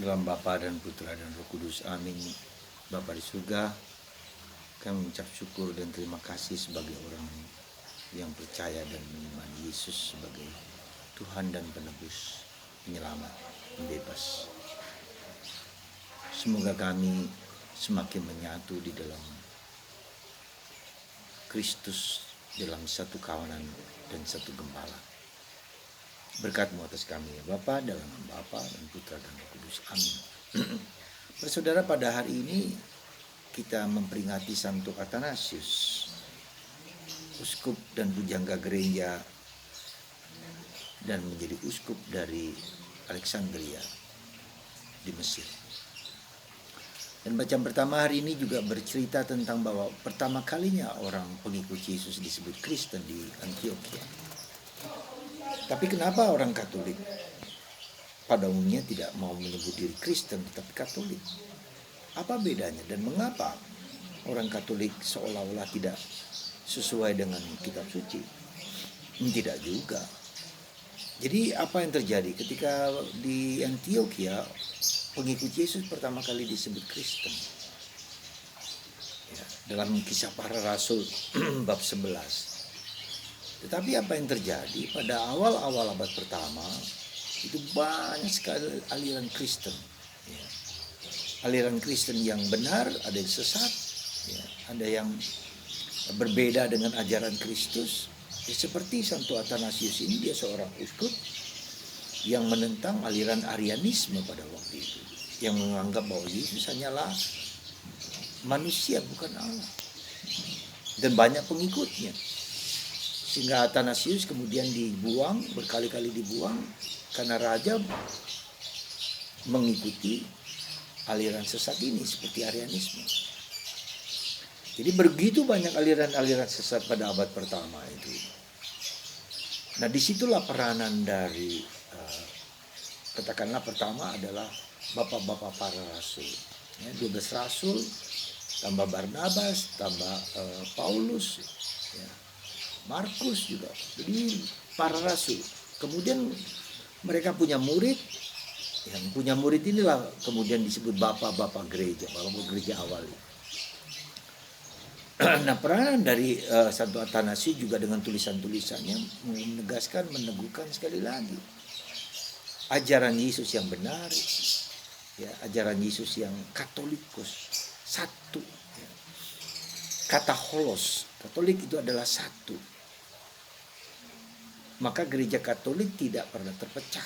Dalam Bapa dan Putra dan Roh Kudus. Amin. Bapa di surga, kami mengucap syukur dan terima kasih sebagai orang yang percaya dan mengimani Yesus sebagai Tuhan dan penebus, penyelamat, pembebas. Semoga kami semakin menyatu di dalam Kristus, dalam satu kawanan dan satu gembala. Berkat-Mu atas kami ya Bapa, dalam nama Bapa dan Putra dan Roh Kudus. Amin. Saudara, pada hari ini kita memperingati Santo Athanasius, uskup dan pujangga gereja dan menjadi uskup dari Alexandria di Mesir. Dan bacaan pertama hari ini juga bercerita tentang bahwa pertama kalinya orang pengikut Yesus disebut Kristen di Antioquia. Tapi kenapa orang Katolik pada umumnya tidak mau menyebut diri Kristen tetapi Katolik? Apa bedanya dan mengapa orang Katolik seolah-olah tidak sesuai dengan kitab suci? Tidak juga. Jadi apa yang terjadi ketika di Antioquia pengikut Yesus pertama kali disebut Kristen? Ya, dalam Kisah Para Rasul bab 11. Tetapi apa yang terjadi pada awal-awal abad pertama itu banyak sekali aliran Kristen. Ya. Aliran Kristen yang benar, ada yang sesat, ya. Ada yang berbeda dengan ajaran Kristus. Ya, seperti Santo Athanasius ini, dia seorang uskup yang menentang aliran Arianisme pada waktu itu, yang menganggap bahwa Yesus hanyalah manusia bukan Allah, dan banyak pengikutnya. Sehingga Athanasius kemudian dibuang, berkali-kali dibuang karena raja mengikuti aliran sesat ini seperti Arianisme. Jadi begitu banyak aliran-aliran sesat pada abad pertama itu. Nah, disitulah peranan dari katakanlah pertama adalah bapak-bapak para rasul. Ya, 12 rasul tambah Barnabas, tambah Paulus, ya. Markus juga. Jadi para rasul. Kemudian mereka punya murid. Yang punya murid inilah kemudian disebut bapak-bapak gereja, bapak gereja awal. Nah, peranan dari Santo Athanasius juga dengan tulisan-tulisannya menegaskan, meneguhkan sekali lagi ajaran Yesus yang benar, ya, ajaran Yesus yang Katolikus, satu. Ya. Kata holos, Katolik itu adalah satu. Maka gereja Katolik tidak pernah terpecah.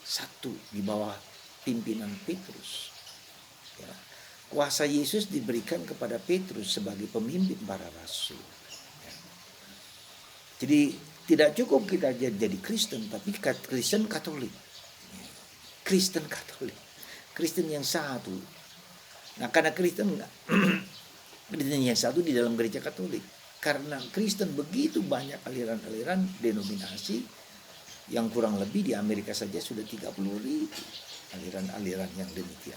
Satu di bawah pimpinan Petrus. Ya. Kuasa Yesus diberikan kepada Petrus sebagai pemimpin para rasul. Ya. Jadi tidak cukup kita jadi Kristen, tapi Kristen Katolik. Ya. Kristen Katolik. Kristen yang satu. Nah, karena Kristen yang satu di dalam gereja Katolik. Karena Kristen begitu banyak aliran-aliran denominasi yang kurang lebih di Amerika saja sudah 30.000 aliran-aliran yang demikian.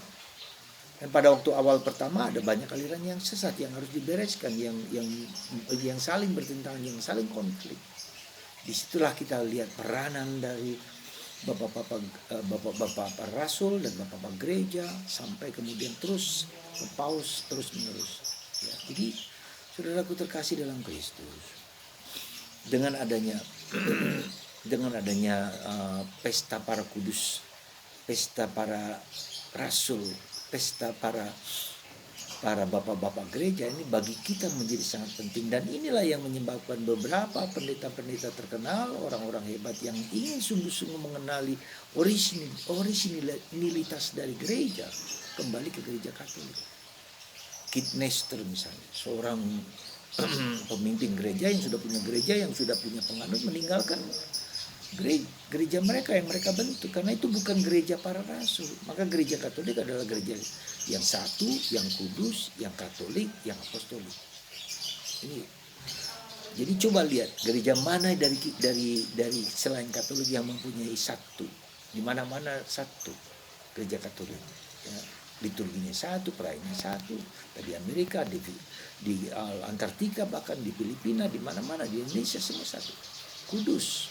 Dan pada waktu awal pertama ada banyak aliran yang sesat yang harus dibereskan, yang saling bertentangan, yang saling konflik. Disitulah kita lihat peranan dari bapak-bapak rasul dan bapak-bapak gereja sampai kemudian terus ke paus terus menerus. Ya, jadi saudaraku terkasih dalam Kristus, dengan adanya pesta para kudus, pesta para rasul, pesta para bapak-bapak gereja ini bagi kita menjadi sangat penting. Dan inilah yang menyebabkan beberapa pendeta-pendeta terkenal, orang-orang hebat yang ingin sungguh-sungguh mengenali orisinilitas dari gereja kembali ke gereja Katolik. Kit Nestor misalnya, seorang pemimpin gereja yang sudah punya gereja, yang sudah punya penganut, meninggalkan gereja mereka yang mereka bentuk karena itu bukan gereja para rasul. Maka gereja Katolik adalah gereja yang satu, yang kudus, yang Katolik, yang apostolik. Ini jadi coba lihat gereja mana dari selain Katolik yang mempunyai satu. Di mana-mana satu gereja Katolik. Ya. Liturginya satu, perayanya satu. Di Amerika, di Antartika, bahkan di Filipina, di mana-mana, di Indonesia semua satu. Kudus.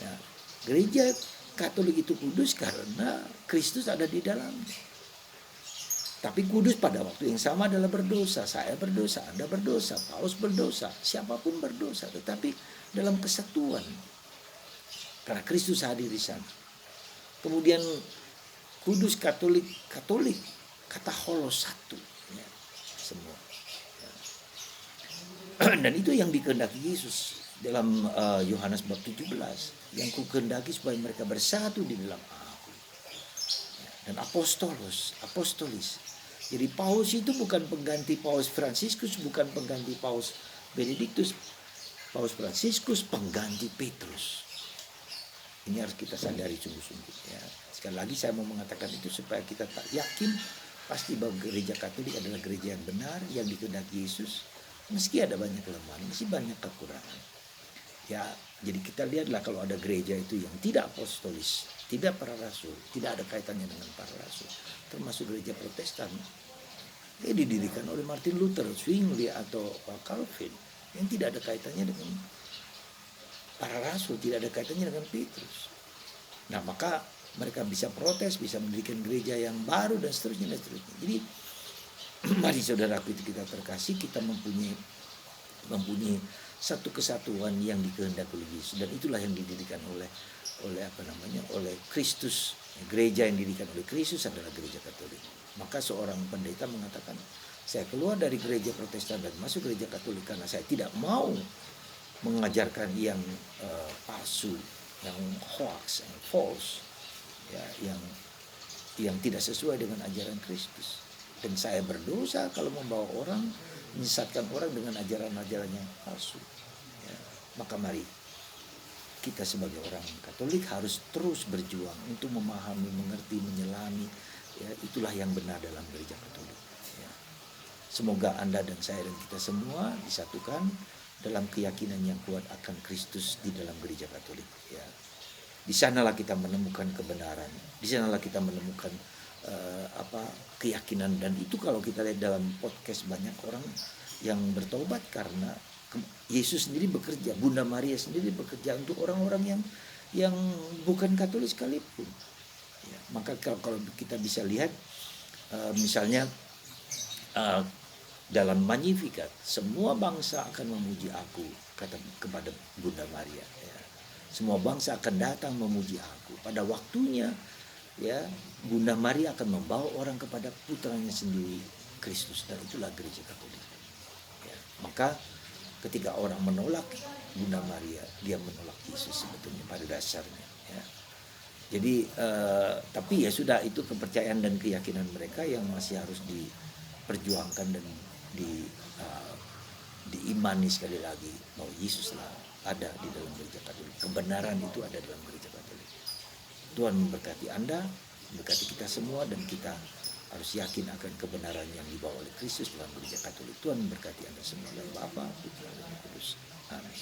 Nah, gereja Katolik itu kudus karena Kristus ada di dalamnya. Tapi kudus pada waktu yang sama adalah berdosa. Saya berdosa, Anda berdosa, Paulus berdosa, siapapun berdosa. Tetapi dalam kesatuan. Karena Kristus hadir di sana. Kemudian kudus Katolik, kata holos satu. Ya, semua. Ya. Dan itu yang dikehendaki Yesus dalam Yohanes bab 17. Yang kukehendaki supaya mereka bersatu di dalam aku. Dan apostolis. Jadi Paus itu bukan pengganti Paus Fransiskus, bukan pengganti Paus Benediktus. Paus Fransiskus pengganti Petrus. Ini harus kita sadari sungguh-sungguh. Ya. Sekali lagi saya mau mengatakan itu supaya kita tak yakin pasti bahwa gereja Katolik adalah gereja yang benar, yang dikehendaki Yesus. Meski ada banyak kelemahan, meski banyak kekurangan. Ya, jadi kita lihatlah kalau ada gereja itu yang tidak apostolis, tidak para rasul, tidak ada kaitannya dengan para rasul, termasuk gereja Protestan. Dia didirikan oleh Martin Luther, Zwingli atau Calvin yang tidak ada kaitannya dengan para rasul, tidak ada kaitannya dengan Petrus. Nah, maka mereka bisa protes, bisa mendirikan gereja yang baru dan seterusnya. Jadi mari saudaraku itu kita terkasih, kita mempunyai satu kesatuan yang dikehendaki oleh Yesus, dan itulah yang didirikan oleh Kristus. Gereja yang didirikan oleh Kristus adalah gereja Katolik. Maka seorang pendeta mengatakan, saya keluar dari gereja Protestan dan masuk gereja Katolik karena saya tidak mau mengajarkan yang palsu, yang hoax, yang false, ya, yang tidak sesuai dengan ajaran Kristus. Dan saya berdosa kalau membawa orang, menyesatkan orang dengan ajaran-ajaran yang palsu. Ya, maka mari kita sebagai orang Katolik harus terus berjuang untuk memahami, mengerti, menyelami. Ya, itulah yang benar dalam gereja Katolik. Ya. Semoga Anda dan saya dan kita semua disatukan dalam keyakinan yang kuat akan Kristus di dalam gereja Katolik. Ya. Di sanalah kita menemukan kebenaran. Di sanalah kita menemukan keyakinan, dan itu kalau kita lihat dalam podcast banyak orang yang bertobat karena Yesus sendiri bekerja, Bunda Maria sendiri bekerja untuk orang-orang yang bukan Katolik sekalipun. Ya, maka kalau kita bisa lihat misalnya dalam Magnificat, semua bangsa akan memuji aku, kata kepada Bunda Maria. Ya. Semua bangsa akan datang memuji aku. Pada waktunya, ya, Bunda Maria akan membawa orang kepada putranya sendiri, Kristus, dan itulah gereja Katolik. Ya. Maka ketika orang menolak Bunda Maria, dia menolak Yesus sebetulnya pada dasarnya. Ya. Jadi, tapi ya sudah, itu kepercayaan dan keyakinan mereka yang masih harus diperjuangkan dan diimani sekali lagi bahwa Yesuslah ada di dalam gereja Katolik. Kebenaran itu ada dalam gereja Katolik. Tuhan memberkati Anda, memberkati kita semua, dan kita harus yakin akan kebenaran yang dibawa oleh Kristus dalam gereja Katolik. Tuhan memberkati Anda semua, dalam Bapa, Putra, dan Roh Kudus. Amin.